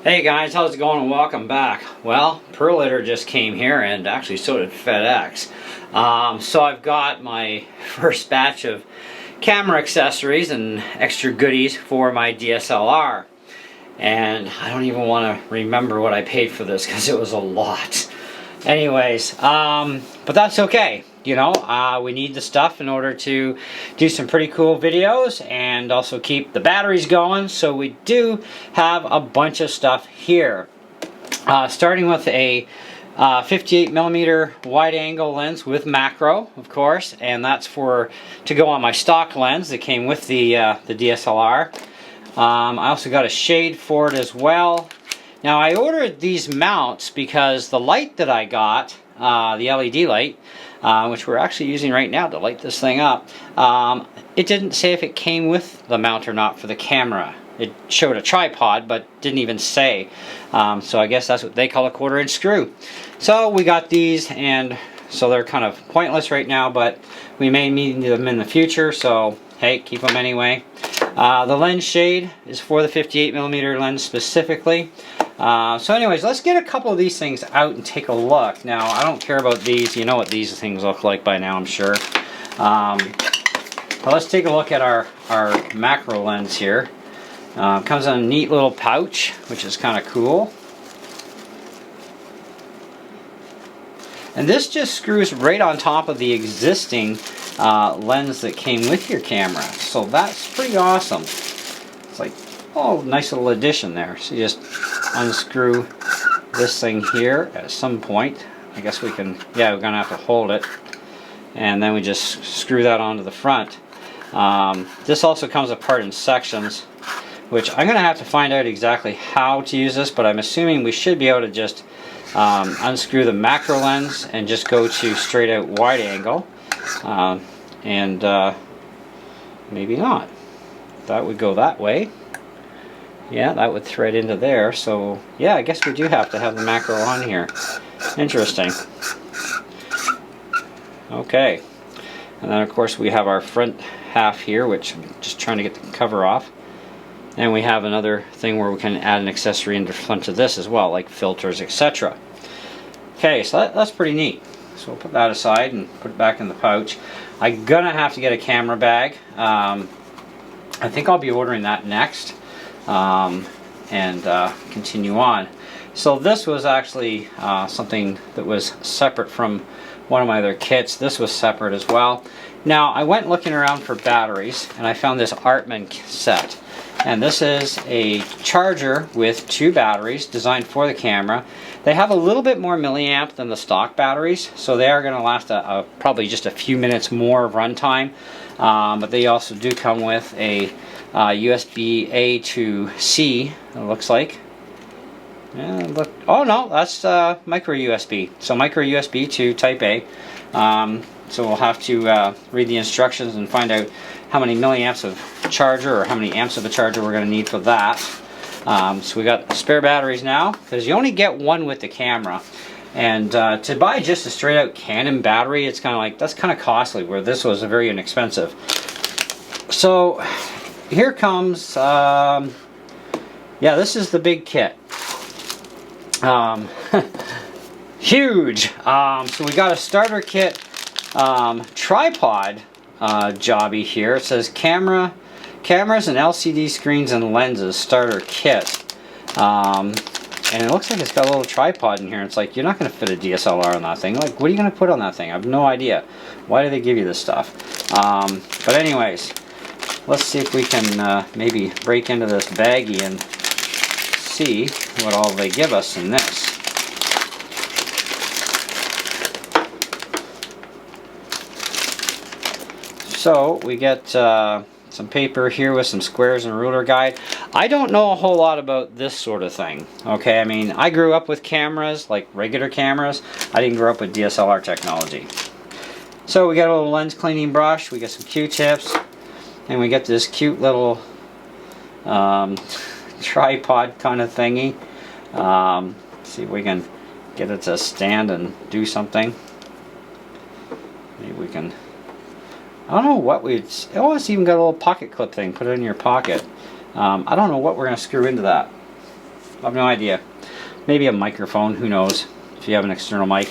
Hey guys, how's it going and welcome back. Well, Perlitter just came here and actually so did FedEx. So I've got my first batch of camera accessories and extra goodies for my DSLR. And I don't even want to remember what I paid for this because it was a lot. Anyways, but that's okay. You know, we need the stuff in order to do some pretty cool videos and also keep the batteries going. So we do have a bunch of stuff here. Starting with a 58mm wide angle lens with macro, of course, and that's to go on my stock lens that came with the DSLR. I also got a shade for it as well. Now I ordered these mounts because the light that I got, the LED light, which we're actually using right now to light this thing up, it didn't say if it came with the mount or not for the camera. It showed a tripod but didn't even say. So I guess that's what they call a 1/4-inch screw. So we got these, and so they're kind of pointless right now, but we may need them in the future, so hey, keep them anyway. The lens shade is for the 58mm lens specifically. So anyways, let's get a couple of these things out and take a look. Now, I don't care about these. You know what these things look like by now, I'm sure. But let's take a look at our macro lens here. Comes in a neat little pouch, which is kind of cool. And this just screws right on top of the existing lens that came with your camera. So that's pretty awesome. It's like, oh, nice little addition there. So you just unscrew this thing here at some point. I guess we can, yeah, we're gonna have to hold it. And then we just screw that onto the front. This also comes apart in sections, which I'm gonna have to find out exactly how to use this, but I'm assuming we should be able to just unscrew the macro lens and just go to straight out wide angle. Maybe not. That would go that way. Yeah, that would thread into there. So yeah, I guess we do have to have the macro on here. Interesting. Okay. And then of course we have our front half here, which I'm just trying to get the cover off. And we have another thing where we can add an accessory into front of this as well, like filters, etc. Okay, so that's pretty neat. So we'll put that aside and put it back in the pouch. I'm gonna have to get a camera bag. I think I'll be ordering that next. Continue on. So this was actually something that was separate from one of my other kits. This was separate as well. Now I went looking around for batteries and I found this Artman set, and this is a charger with 2 batteries designed for the camera. They have a little bit more milliamp than the stock batteries, so they are going to last probably just a few minutes more of runtime, but they also do come with a USB-A to C, it looks like. Yeah, look, oh no, that's micro USB. So micro USB to Type A. So we'll have to read the instructions and find out how many milliamps of charger or how many amps of a charger we're going to need for that. So we got spare batteries now, because you only get one with the camera. And to buy just a straight out Canon battery, it's kind of like, that's kind of costly, where this was very inexpensive. So here comes, yeah, this is the big kit. Huge. So we got a starter kit tripod jobby here. It says cameras and LCD screens and lenses starter kit. And it looks like it's got a little tripod in here. It's like, you're not going to fit a DSLR on that thing. Like, what are you going to put on that thing? I have no idea. Why do they give you this stuff? But anyways, let's see if we can maybe break into this baggie and see what all they give us in this. So we get some paper here with some squares and ruler guide. I don't know a whole lot about this sort of thing. Okay, I mean, I grew up with cameras, like regular cameras. I didn't grow up with DSLR technology. So we got a little lens cleaning brush, we got some Q-tips, and we get this cute little tripod kind of thingy. See if we can get it to stand and do something. Maybe we can, I don't know what oh, it's even got a little pocket clip thing. Put it in your pocket. I don't know what we're going to screw into that. have no idea. Maybe a microphone, who knows, if you have an external mic.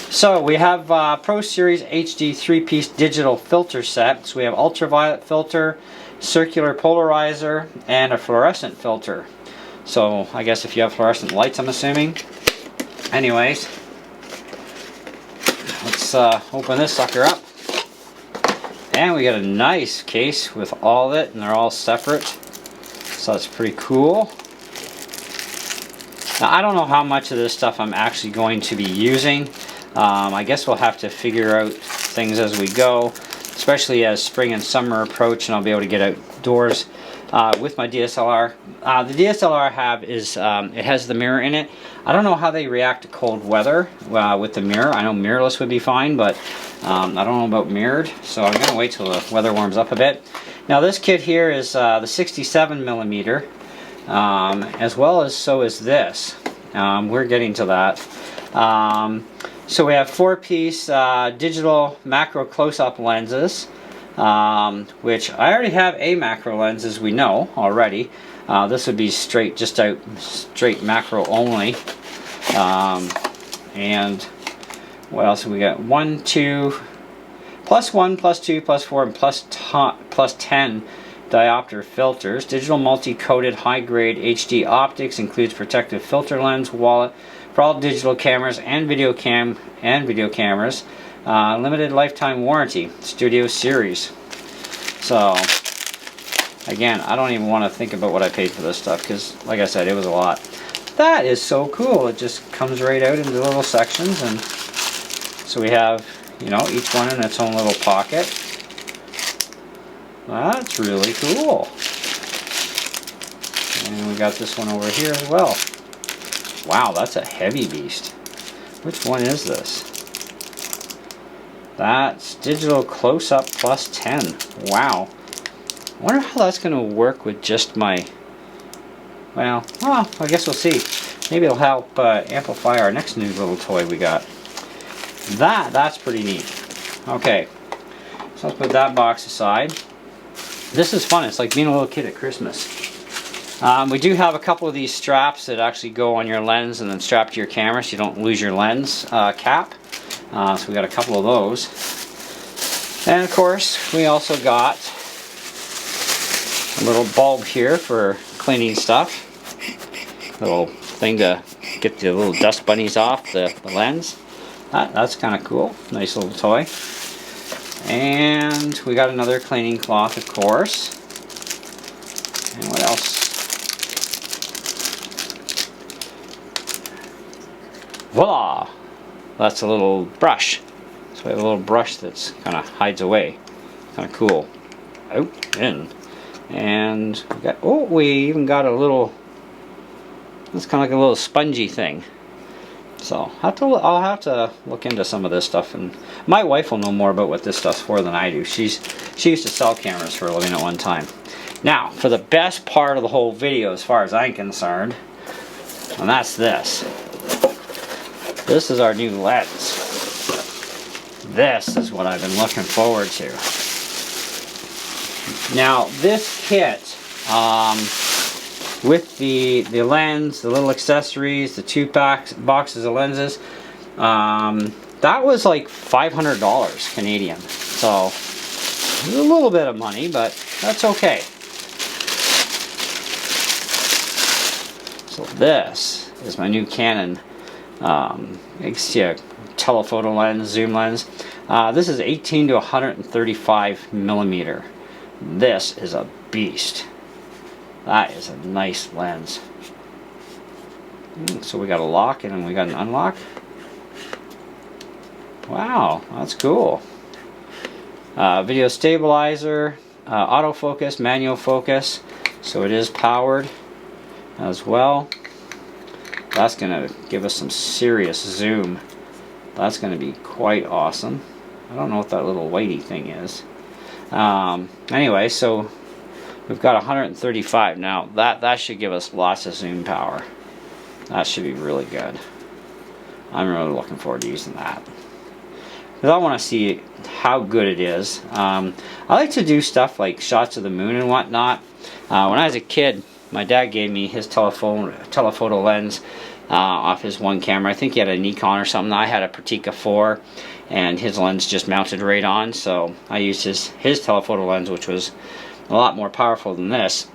So we have Pro Series HD 3-piece digital filter set. So we have ultraviolet filter, circular polarizer, and a fluorescent filter. So I guess if you have fluorescent lights, I'm assuming. Anyways, let's open this sucker up. And we got a nice case with all of it, and they're all separate. So that's pretty cool. Now I don't know how much of this stuff I'm actually going to be using. I guess we'll have to figure out things as we go, especially as spring and summer approach, and I'll be able to get outdoors with my DSLR. The DSLR I have is, it has the mirror in it. I don't know how they react to cold weather with the mirror. I know mirrorless would be fine, but I don't know about mirrored, so I'm going to wait till the weather warms up a bit. Now this kit here is the 67mm, as well as so is this. We're getting to that. So we have 4-piece digital macro close-up lenses, which I already have a macro lens, as we know already. This would be straight macro only. And what else have we got? 1, 2, plus 1, plus 2, plus 4, and plus 10 diopter filters. Digital multi-coated high-grade HD optics, includes protective filter lens, wallet for all digital cameras and video cameras. Limited lifetime warranty. Studio series. So again, I don't even want to think about what I paid for this stuff, because like I said, it was a lot. That is so cool. It just comes right out into little sections, and so we have, you know, each one in its own little pocket. That's really cool. And we got this one over here as well. Wow, that's a heavy beast. Which one is this? That's digital close-up plus 10. Wow. I wonder how that's going to work with just my... Well, I guess we'll see. Maybe it'll help amplify our next new little toy we got. That's pretty neat. Okay, so let's put that box aside. This is fun. It's like being a little kid at Christmas. We do have a couple of these straps that actually go on your lens and then strap to your camera so you don't lose your lens cap. So we got a couple of those. And of course, we also got a little bulb here for cleaning stuff. Little thing to get the little dust bunnies off the lens. That's kind of cool. Nice little toy. And we got another cleaning cloth, of course. And what else? Voila! That's a little brush. So we have a little brush that's kind of hides away. Kind of cool. Out, in. And we got, we even got a little, it's kind of like a little spongy thing. So I'll have to look into some of this stuff, and my wife will know more about what this stuff's for than I do. She used to sell cameras for a living at one time. Now, for the best part of the whole video as far as I'm concerned, and that's this. This is our new lens. This is what I've been looking forward to. Now, this kit, with the lens, the little accessories, the 2 boxes of lenses, that was like $500 Canadian. So, it's a little bit of money, but that's okay. So this is my new Canon telephoto lens, zoom lens. This is 18 to 135 millimeter. This is a beast. That is a nice lens. So we got a lock and then we got an unlock. Wow, that's cool. Video stabilizer, autofocus, manual focus. So it is powered as well. That's going to give us some serious zoom. That's going to be quite awesome. I don't know what that little whitey thing is. Anyway, so we've got 135 now. That should give us lots of zoom power. That should be really good. I'm really looking forward to using that, because I want to see how good it is. I like to do stuff like shots of the moon and whatnot. When I was a kid, my dad gave me his telephoto lens off his one camera. I think he had a Nikon or something. I had a Pratica 4, and his lens just mounted right on, so I used his telephoto lens, which was a lot more powerful than this.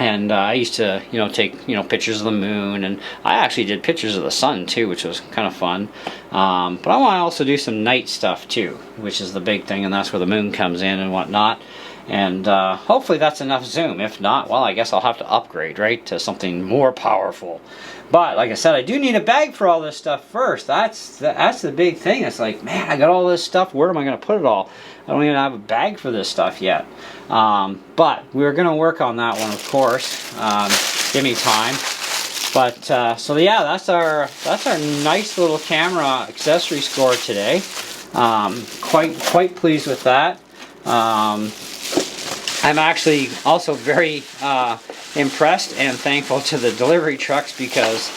And I used to, take, pictures of the moon, and I actually did pictures of the sun too, which was kind of fun. But I want to also do some night stuff too, which is the big thing, and that's where the moon comes in and whatnot. And hopefully that's enough zoom. If not, well, I guess I'll have to upgrade, right, to something more powerful. But like I said, I do need a bag for all this stuff first. That's the big thing. It's like, man, I got all this stuff. Where am I going to put it all? I don't even have a bag for this stuff yet. But we're going to work on that one, of course. Give me time. But so yeah, that's our nice little camera accessory score today. Quite pleased with that. I'm actually also very impressed and thankful to the delivery trucks, because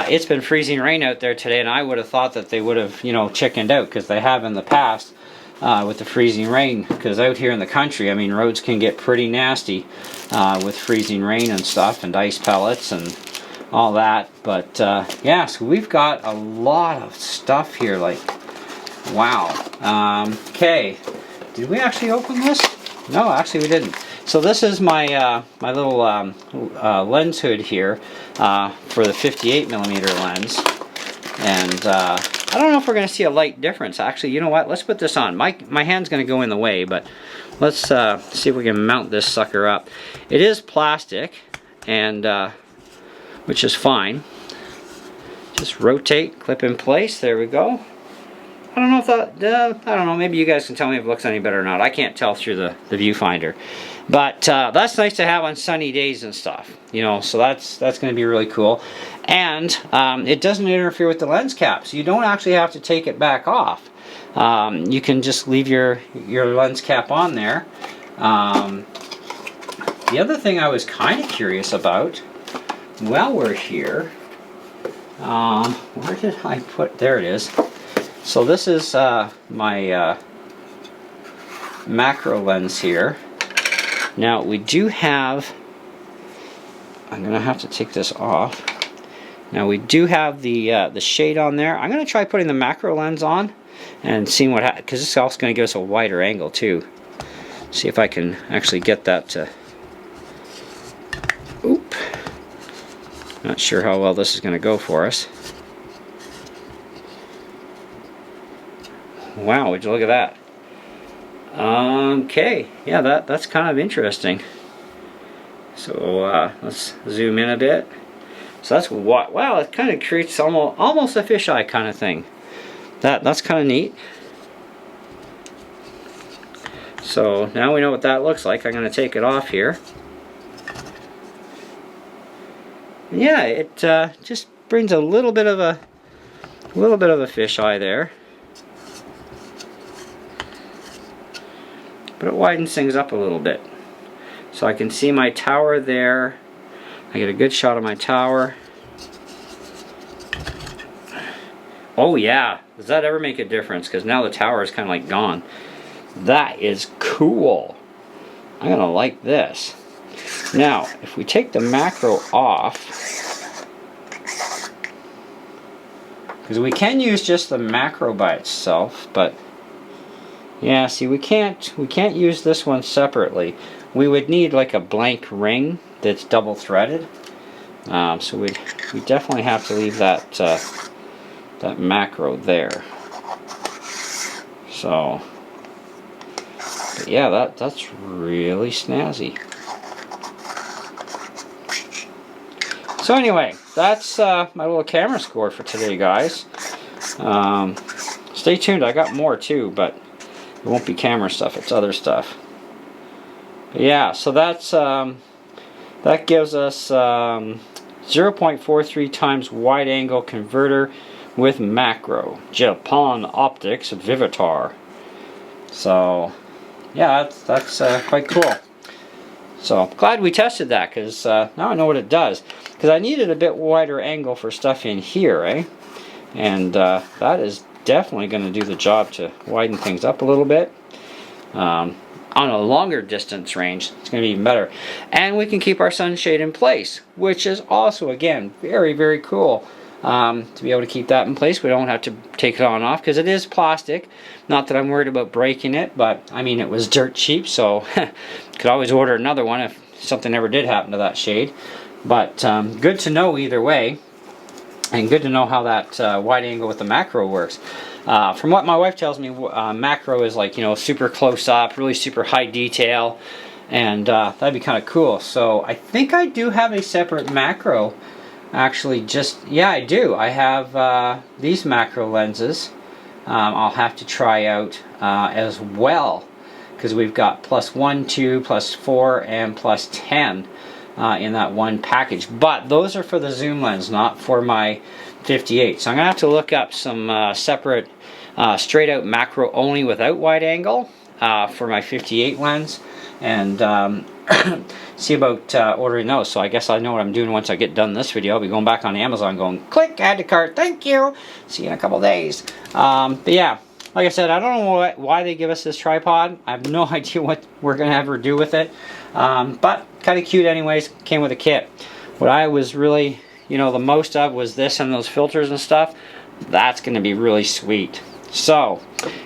it's been freezing rain out there today, and I would have thought that they would have, chickened out, because they have in the past with the freezing rain. Because out here in the country, I mean, roads can get pretty nasty with freezing rain and stuff, and ice pellets and all that. But yeah, so we've got a lot of stuff here. Like, wow. Okay, did we actually open this? No, actually we didn't. So this is my my little lens hood here for the 58mm lens, and I don't know if we're going to see a light difference. Actually, you know what? Let's put this on. My hand's going to go in the way, but let's see if we can mount this sucker up. It is plastic, and which is fine. Just rotate, clip in place. There we go. I don't know if that, I don't know, maybe you guys can tell me if it looks any better or not. I can't tell through the viewfinder. But that's nice to have on sunny days and stuff, so that's going to be really cool. And it doesn't interfere with the lens cap, so you don't actually have to take it back off. You can just leave your lens cap on there. The other thing I was kind of curious about, while we're here, where did I put, there it is. So this is my macro lens here. Now we do have, I'm going to have to take this off. Now we do have the shade on there. I'm going to try putting the macro lens on and seeing what happens, because this is also going to give us a wider angle too. See if I can actually get that to, oop. Not sure how well this is going to go for us. Wow, would you look at that? Okay, yeah, that's kind of interesting. So let's zoom in a bit. So that's what, wow, it kind of creates almost a fisheye kind of thing. That's kind of neat. So now we know what that looks like. I'm going to take it off here. Yeah, it just brings a little bit of a fisheye there. But it widens things up a little bit. So I can see my tower there. I get a good shot of my tower. Oh yeah, does that ever make a difference? Because now the tower is kind of like gone. That is cool. I'm going to like this. Now, if we take the macro off, because we can use just the macro by itself, but yeah, see, we can't use this one separately. We would need like a blank ring that's double threaded. So we definitely have to leave that that macro there. So, but yeah, that's really snazzy. So anyway, that's my little camera score for today, guys. Stay tuned. I got more too, but it won't be camera stuff, it's other stuff. But yeah, so that's that gives us 0.43 times wide angle converter with macro. Japan Optics Vivitar. So yeah, that's quite cool. So glad we tested that, because now I know what it does. Because I needed a bit wider angle for stuff in here, eh? And that is definitely going to do the job to widen things up a little bit. on a longer distance range, it's going to be even better. And we can keep our sunshade in place, which is also, again, very, very cool. To be able to keep that in place, we don't have to take it on and off, because it is plastic. Not that I'm worried about breaking it, but I mean, it was dirt cheap, so could always order another one if something ever did happen to that shade. But good to know either way, and good to know how that wide angle with the macro works. From what my wife tells me, macro is like, you know, super close up, really super high detail, and that'd be kind of cool. So I think I do have a separate macro. Actually, yeah, I do. I have these macro lenses. I'll have to try out as well, because we've got +1, 2, +4, and +10 in that one package. But those are for the zoom lens, not for my 58. So I'm gonna have to look up some separate straight out macro only without wide angle for my 58 lens, and see about ordering those. So I guess I know what I'm doing once I get done this video. I'll be going back on Amazon going, click, add to cart, thank you, see you in a couple days. But yeah, like I said, I don't know why they give us this tripod. I have no idea what we're going to ever do with it. But kind of cute anyways, came with a kit. What I was really, you know, the most of was this and those filters and stuff. That's going to be really sweet. So,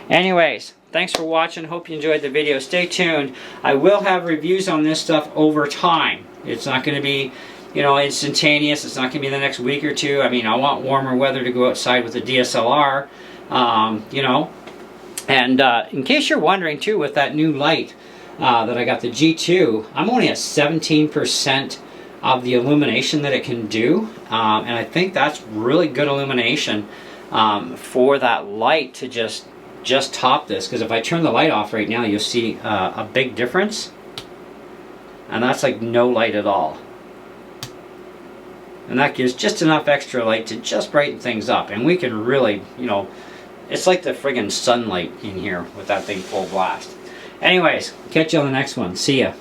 anyways, thanks for watching. Hope you enjoyed the video. Stay tuned. I will have reviews on this stuff over time. It's not going to be, you know, instantaneous. It's not going to be the next week or two. I mean, I want warmer weather to go outside with the DSLR, you know. And in case you're wondering too, with that new light that I got, the G2, I'm only at 17% of the illumination that it can do. And I think that's really good illumination for that light to just top this, because if I turn the light off right now, you'll see a big difference, and that's like no light at all, and that gives just enough extra light to just brighten things up. And we can really, you know, it's like the friggin' sunlight in here with that thing full blast. Anyways, catch you on the next one. See ya.